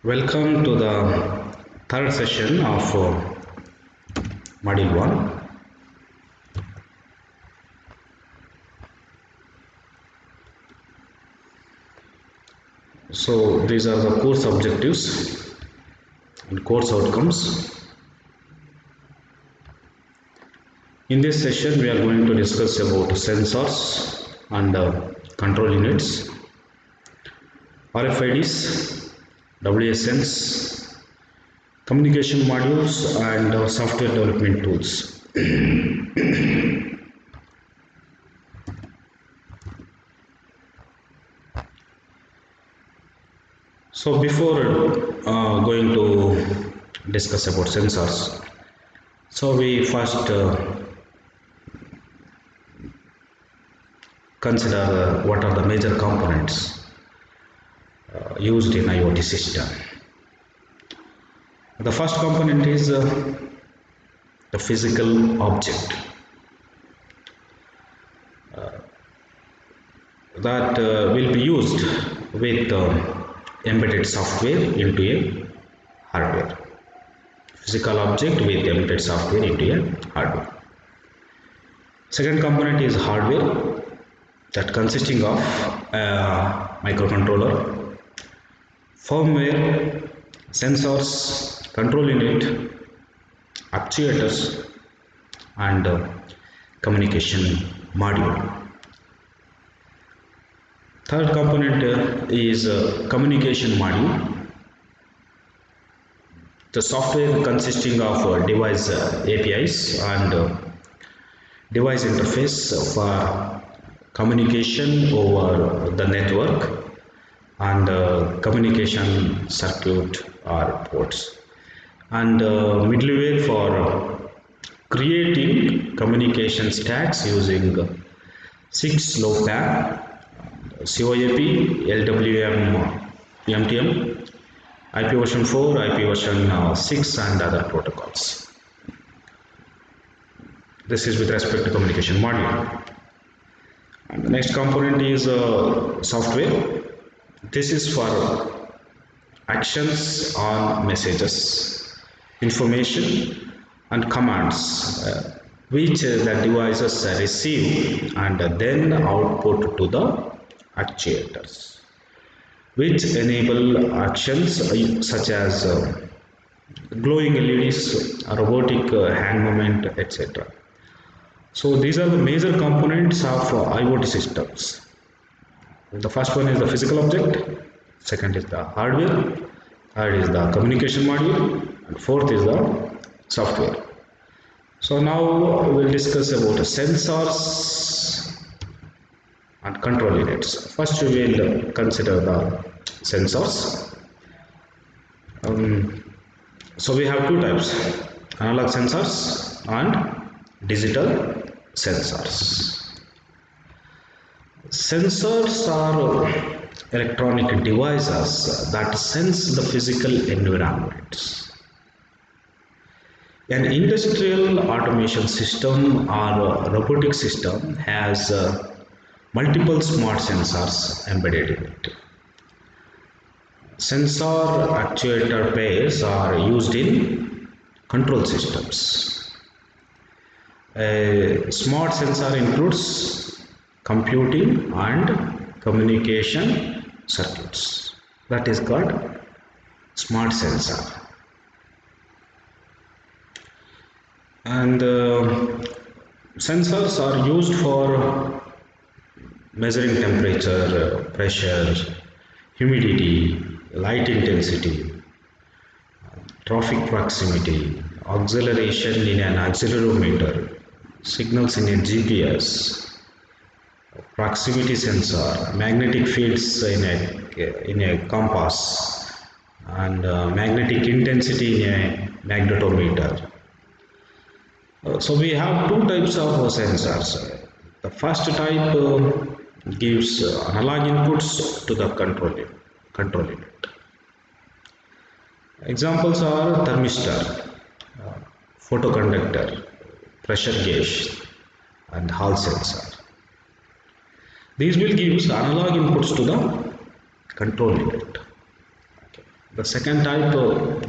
Welcome to the third session of Module 1. So these are the course objectives and course outcomes. In this session we are going to discuss about sensors and control units, RFIDs, WSNs, communication modules and software development tools. So before going to discuss about sensors, so we first consider what are the major components used in IoT system. The first component is the physical object that will be used with embedded software into a hardware. Physical object with embedded software into a hardware. Second component is hardware, that consisting of a microcontroller, firmware, sensors, control unit, actuators and communication module. Third component is communication module, the software consisting of device APIs and device interface for communication over the network and communication circuit or ports, and middleware for creating communication stacks using 6LoWPAN, COAP, LWM, MTM, IP version 4, IP version 6 and other protocols. This is with respect to communication module. And the next component is software. This is for actions on messages, information and commands which the devices receive and then output to the actuators, which enable actions such as glowing LEDs, robotic hand movement, etc. So these are the major components of IoT systems. The first one is the physical object, second is the hardware, third is the communication module, and fourth is the software. So now we will discuss about sensors and control units. First we will consider the sensors. So we have two types, analog sensors and digital sensors. Sensors are electronic devices that sense the physical environment. An industrial automation system or robotic system has multiple smart sensors embedded in it. Sensor actuator pairs are used in control systems. A smart sensor includes computing and communication circuits. That is called smart sensor. And sensors are used for measuring temperature, pressure, humidity, light intensity, traffic proximity, acceleration in an accelerometer, signals in a GPS, proximity sensor, magnetic fields in a compass, and magnetic intensity in a magnetometer. So we have two types of sensors. The first type gives analog inputs to the control unit. Examples are thermistor, photoconductor, pressure gauge and Hall sensor. These will give analog inputs to the control unit. The second type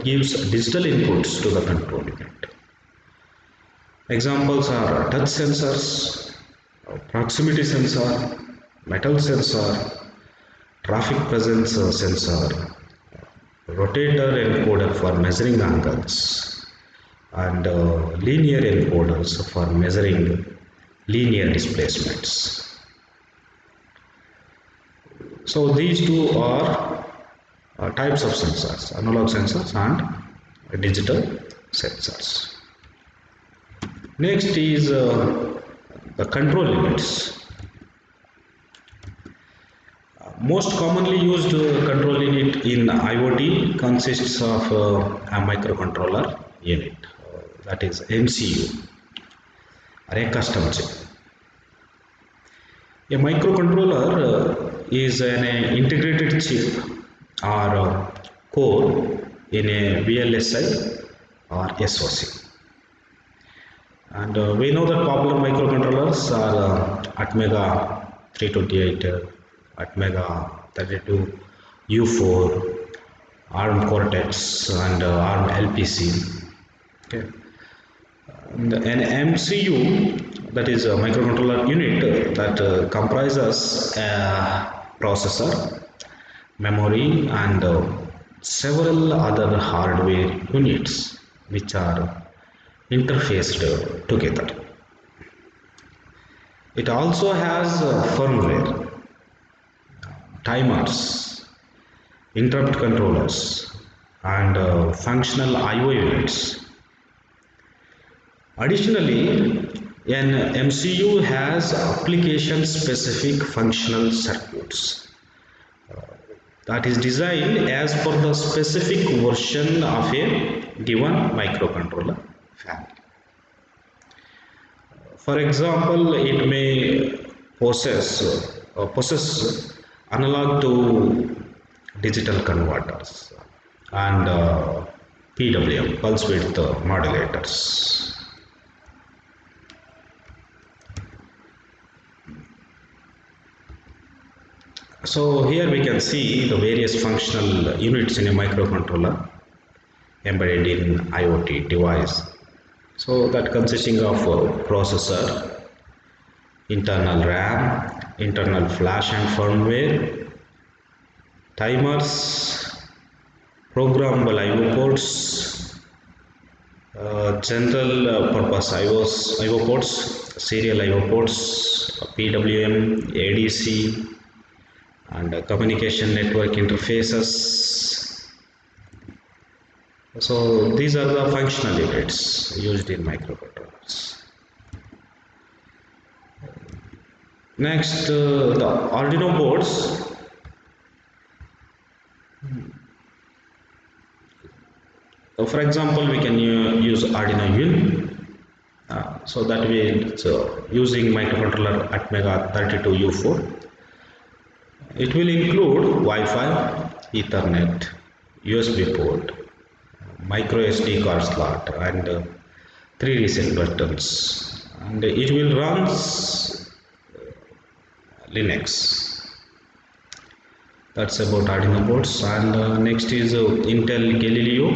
gives digital inputs to the control unit. Examples are touch sensors, proximity sensor, metal sensor, traffic presence sensor, rotator encoder for measuring angles, and linear encoders for measuring linear displacements. So these two are types of sensors, analog sensors and digital sensors. Next is the control units. Most commonly used control unit in IoT consists of a microcontroller unit, that is MCU, or a custom chip. A microcontroller is an integrated chip or core in a VLSI or SoC. And we know that popular microcontrollers are Atmega 328, Atmega 32, U4, ARM Cortex, and ARM LPC. Okay. And an MCU, that is a microcontroller unit that comprises a processor, memory, and several other hardware units which are interfaced together. It also has firmware, timers, interrupt controllers, and functional I/O units. Additionally, an MCU has application-specific functional circuits that is designed as per the specific version of a given microcontroller family. For example, it may possess analog to digital converters and PWM, pulse width modulators. So here we can see the various functional units in a microcontroller embedded in IoT device. So that consisting of processor, internal RAM, internal flash and firmware, timers, programmable I/O ports, general purpose I/O ports, serial I/O ports, PWM, ADC, and communication network interfaces. So these are the functional units used in microcontrollers. Next, the Arduino boards. For example, we can use Arduino Uno. So that way, using microcontroller Atmega 32U4. It will include Wi-Fi, Ethernet, USB port, micro SD card slot, and 3 reset buttons, and it will run Linux. That's about Arduino boards. And next is Intel Galileo,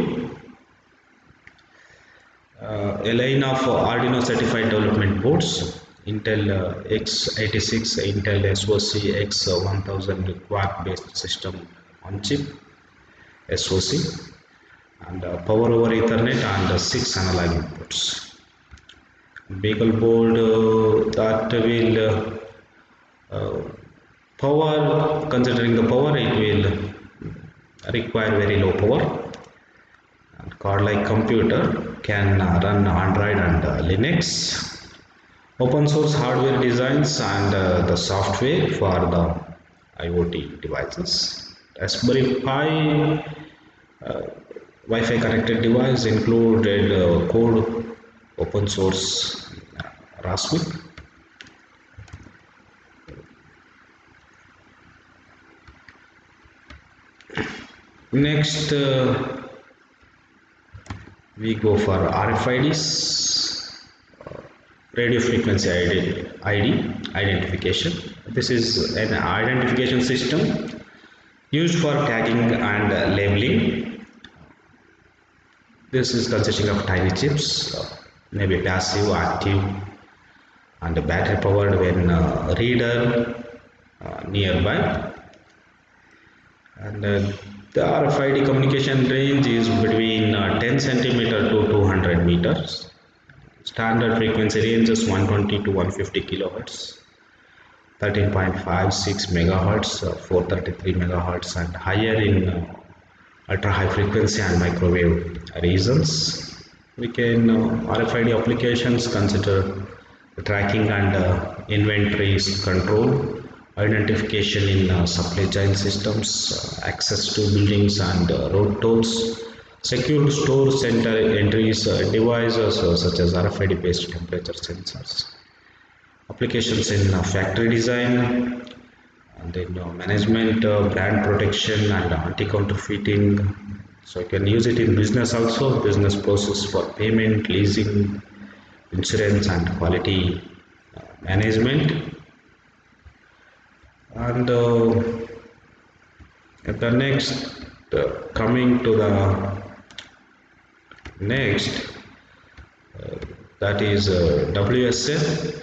a line of Arduino certified development boards. Intel x86, Intel SoC X1000 quad based system on chip SoC, and power over Ethernet, and 6 analog inputs. Beagle board that will power, considering the power, it will require very low power. And card like computer can run Android and Linux. Open source hardware designs and the software for the IoT devices. Raspberry Pi Wi-Fi connected device included code open source Raspberry. Next, we go for RFIDs, radio frequency ID identification. This is an identification system used for tagging and labeling. This is consisting of tiny chips, maybe passive, active, and battery powered when reader nearby. And the RFID communication range is between 10 centimeter to 200 meters. Standard frequency range is 120 to 150 kilohertz, 13.56 megahertz, 433 megahertz, and higher in ultra high frequency and microwave regions. We can RFID applications consider tracking and inventories control, identification in supply chain systems, access to buildings and road tolls, secure store center entries, devices such as RFID based temperature sensors, applications in factory design, and then management, brand protection, and anti-counterfeiting. So you can use it in business also, business process for payment, leasing, insurance, and quality management. And the next, coming to the next, that is WSN,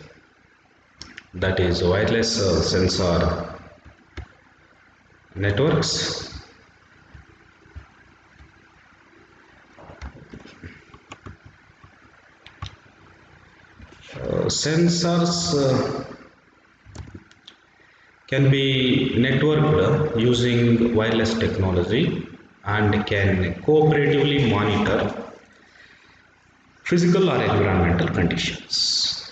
that is wireless sensor networks. Sensors can be networked using wireless technology and can cooperatively monitor physical or environmental conditions.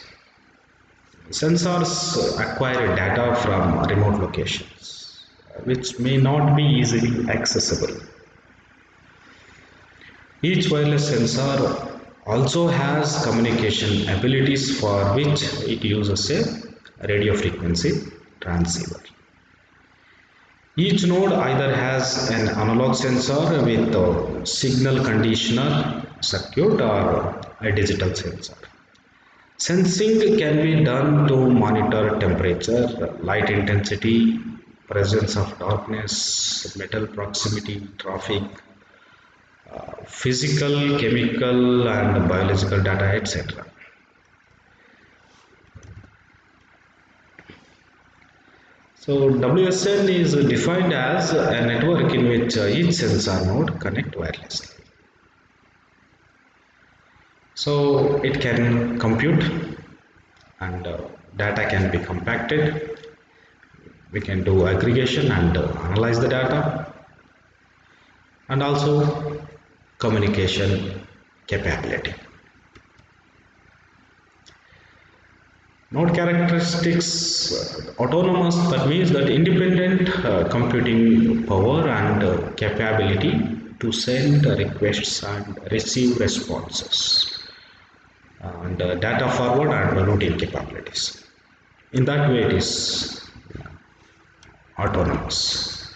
Sensors acquire data from remote locations, which may not be easily accessible. Each wireless sensor also has communication abilities for which it uses a radio frequency transceiver. Each node either has an analog sensor with a signal conditioner circuit or a digital sensor. Sensing can be done to monitor temperature, light intensity, presence of darkness, metal proximity, traffic, physical, chemical, and biological data, etc. So WSN is defined as a network in which each sensor node connect wirelessly. So it can compute and data can be compacted. We can do aggregation and analyze the data, and also communication capability. Node characteristics, autonomous, that means that independent computing power and capability to send requests and receive responses, and data forward and routing capabilities. In that way it is autonomous.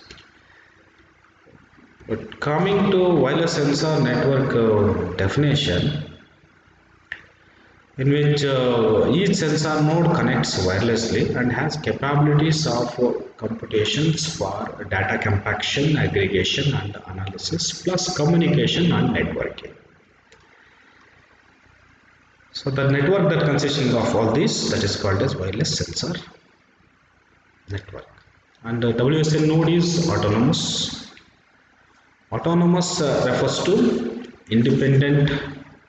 But coming to wireless sensor network definition, in which each sensor node connects wirelessly and has capabilities of computations for data compaction, aggregation, and analysis, plus communication and networking. So the network that consisting of all these, that is called as wireless sensor network. And the WSN node is autonomous. Autonomous refers to independent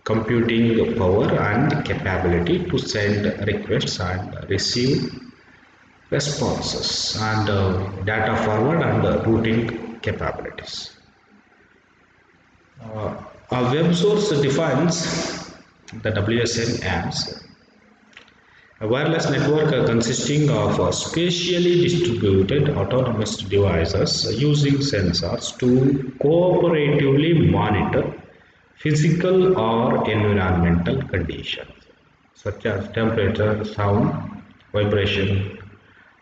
computing power and capability to send requests and receive responses, and data forward and routing capabilities. A web source defines the WSN as a wireless network consisting of spatially distributed autonomous devices using sensors to cooperatively monitor physical or environmental conditions such as temperature, sound, vibration,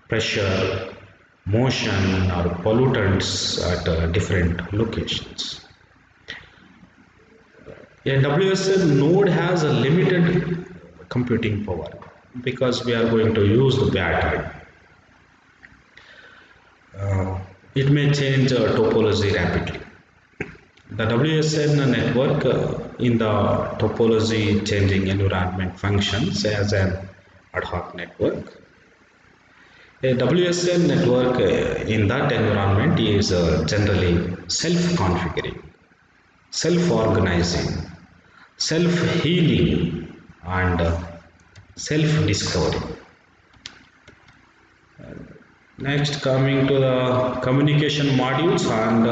pressure, motion, or pollutants at different locations. A WSN node has a limited computing power because we are going to use the battery. It may change topology rapidly. The WSN network in the topology changing environment functions as an ad hoc network. A WSN network in that environment is generally self-configuring, self-organizing, self-healing, and self-discovery. Next, coming to the communication modules and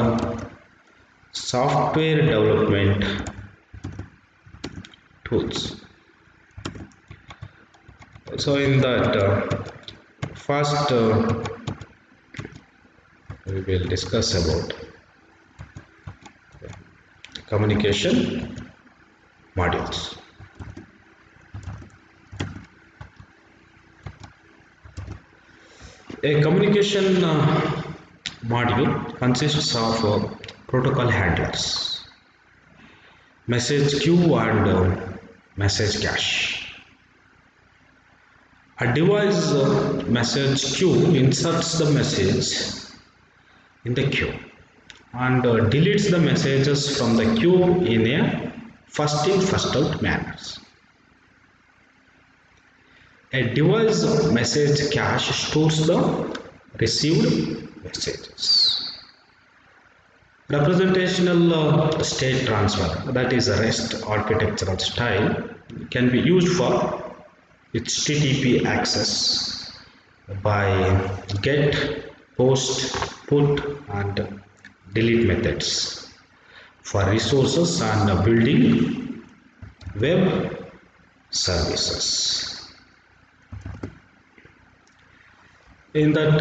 software development tools. So in that first we will discuss about communication modules. A communication module consists of protocol handlers, message queue, and message cache. A device message queue inserts the message in the queue and deletes the messages from the queue in a first in first out manner. A device message cache stores the received messages. Representational state transfer, that is a REST architectural style, can be used for HTTP access by get, post, put, and delete methods for resources and building web services. In that,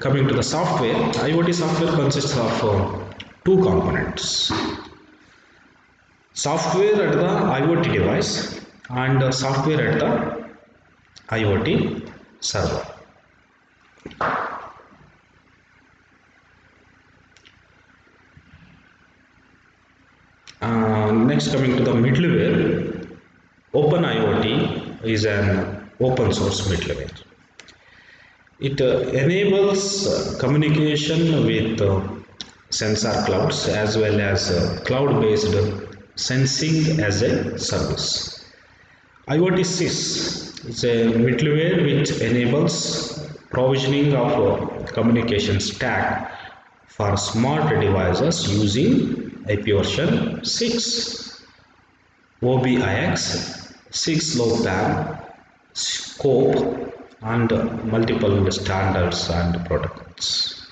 coming to the software, IoT software consists of two components: software at the IoT device and software at the IoT server. Next, coming to the middleware, OpenIoT is an open source middleware. It enables communication with sensor clouds as well as cloud-based sensing as a service. IoT SYS is a middleware which enables provisioning of communication stack for smart devices using IP version 6, OBIX, 6LoWPAN, scope, and multiple standards and protocols.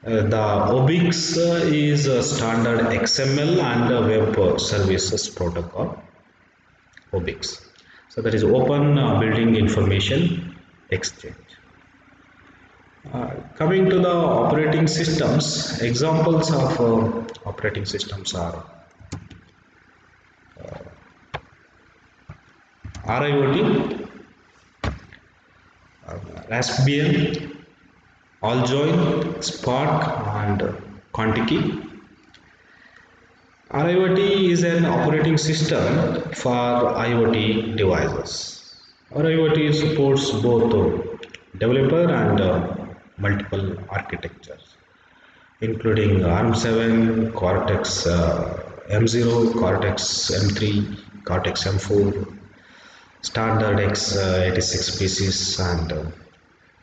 The OBIX is a standard XML and web services protocol. OBIX. So that is Open Building Information Exchange. Coming to the operating systems, examples of operating systems are RIoT, Raspbian, Alljoyn, Spark, and Contiki. RIoT is an operating system for IoT devices. RIoT supports both developer and multiple architectures, including ARM7, Cortex M0, Cortex M3, Cortex M4, Standard x86 PCs, and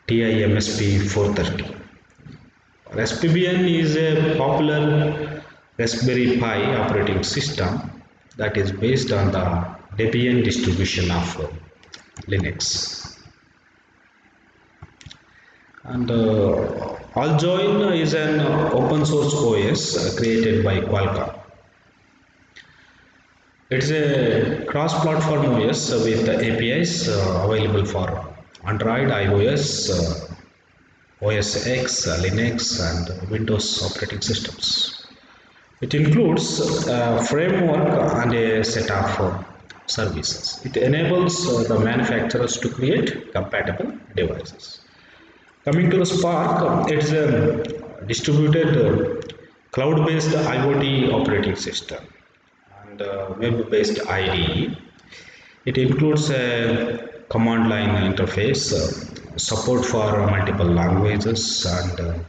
TI MSP 430. Raspbian is a popular Raspberry Pi operating system that is based on the Debian distribution of Linux. And Alljoyn is an open source OS created by Qualcomm. It's a cross-platform OS with APIs available for Android, iOS, OS X, Linux, and Windows operating systems. It includes a framework and a set of services. It enables the manufacturers to create compatible devices. Coming to the Spark, it's a distributed cloud-based IoT operating system and web-based IDE. It includes a command line interface, support for multiple languages and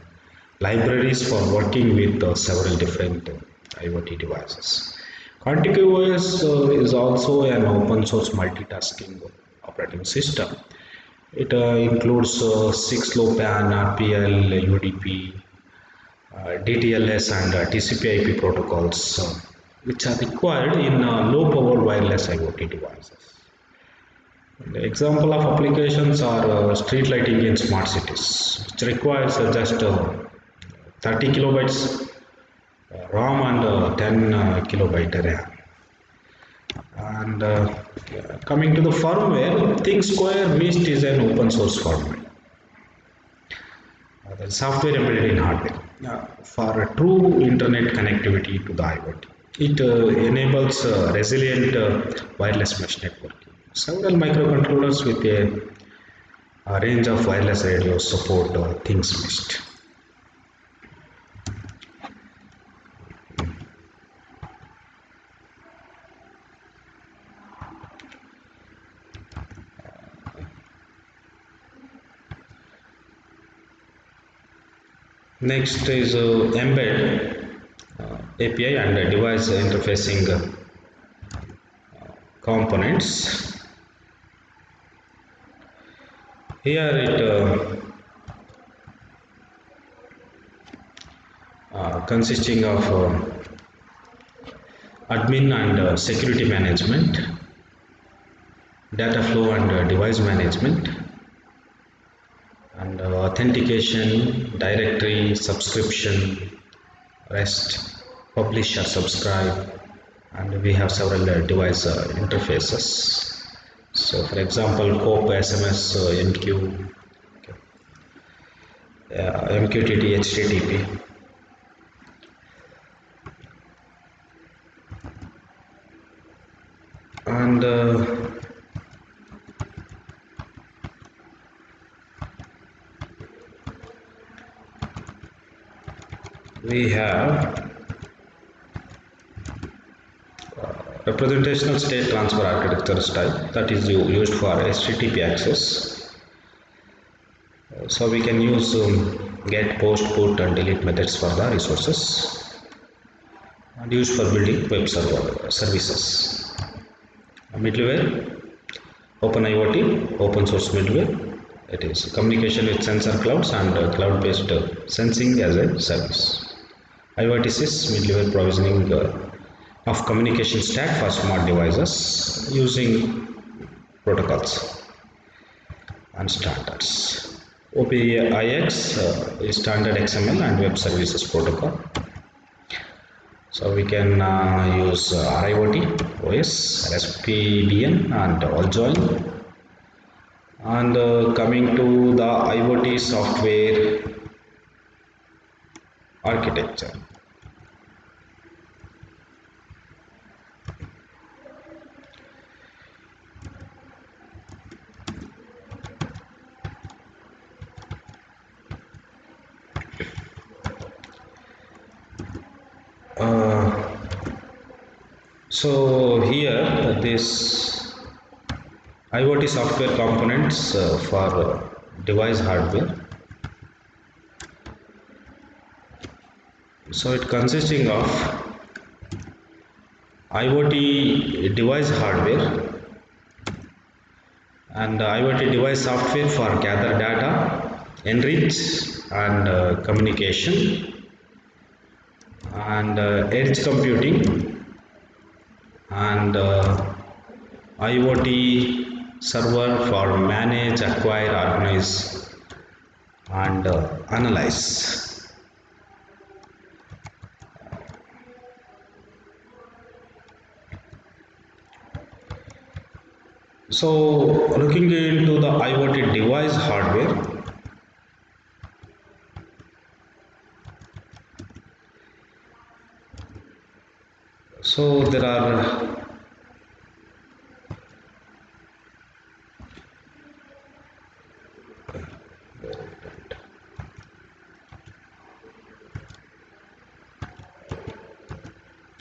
libraries for working with several different IoT devices. ContiguOS is also an open source multitasking operating system. It includes 6LoWPAN, RPL, UDP, DTLS, and TCP/IP protocols, which are required in low power wireless IoT devices. The example of applications are street lighting in smart cities, which requires just 30 kilobytes ROM and 10 kilobyte RAM. And coming to the firmware, ThingSquare Mist is an open source firmware. The software embedded in hardware for true internet connectivity to the IoT. It enables resilient wireless mesh networking. Several microcontrollers with a range of wireless radios support Things Mist. Next is Embed API and device interfacing components. Here it consisting of admin and security management, data flow and device management, and authentication, directory, subscription, REST, publish or subscribe, and we have several device interfaces. So for example, COAP, SMS, MQ, MQTT, HTTP. And we have representational state transfer architecture style that is used for HTTP access. So we can use get, post, put and delete methods for the resources and used for building web server services. Middleware, OpenIoT, open source middleware. It is communication with sensor clouds and cloud-based sensing as a service. IoTsys, middleware provisioning of communication stack for smart devices using protocols and standards. OPIX is standard XML and web services protocol. So we can use RIoT, OS, RSPDN and AllJoyn. And coming to the IoT software architecture. So here this IoT software components for device hardware. So it consisting of IoT device hardware and IoT device software for gather data, enrich and communication, and edge computing, and IoT server for manage, acquire, organize and analyze. So looking into the IoT device hardware, so there are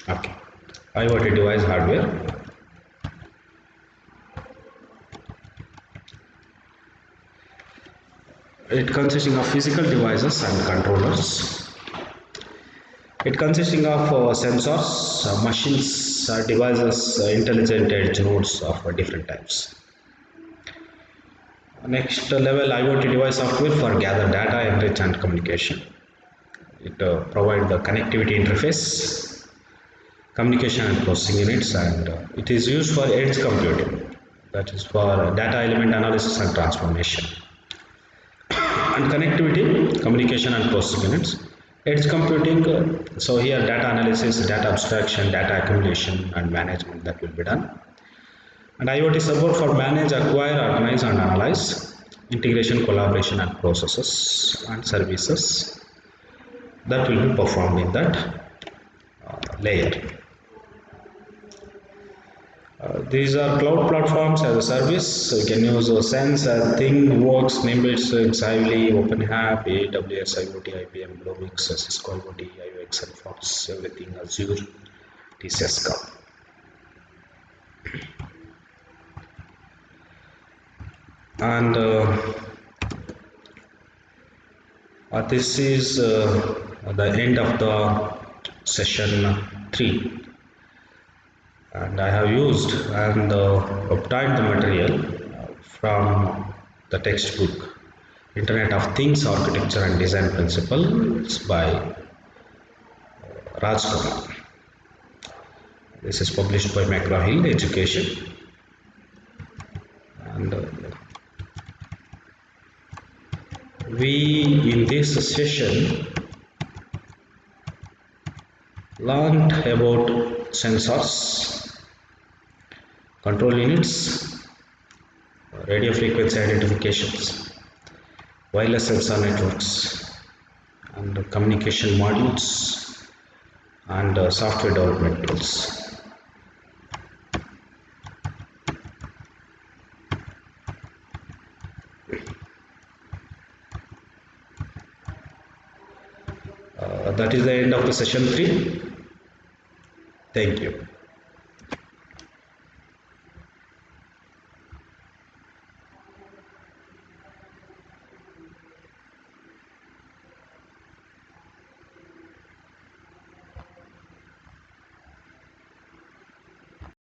okay, IoT device hardware. It consisting of physical devices and controllers. It consisting of sensors, machines, devices, intelligent edge nodes of different types. Next level IoT device software for gather data, enrich and communication. It provides the connectivity interface, communication and processing units, and it is used for edge computing, that is for data element analysis and transformation. And connectivity, communication and processing units. Edge computing, so here data analysis, data abstraction, data accumulation and management that will be done. And IoT support for manage, acquire, organize and analyze, integration, collaboration and processes and services that will be performed in that layer. These are cloud platforms as a service. So you can use Sense, ThingWorx, Nimbus, Xively, OpenHAB, AWS, IoT, IBM, Bluemix, Cisco IoT, IOX, and Fox, everything Azure, TCS Cloud. And this is the end of the session 3. And I have used and obtained the material from the textbook Internet of Things Architecture and Design Principles by Raj Kumar. This is published by McGraw-Hill Education. And we in this session learned about sensors, control units, radio frequency identifications, wireless sensor networks, and communication modules, and software development tools. That is the end of the session 3. Thank you.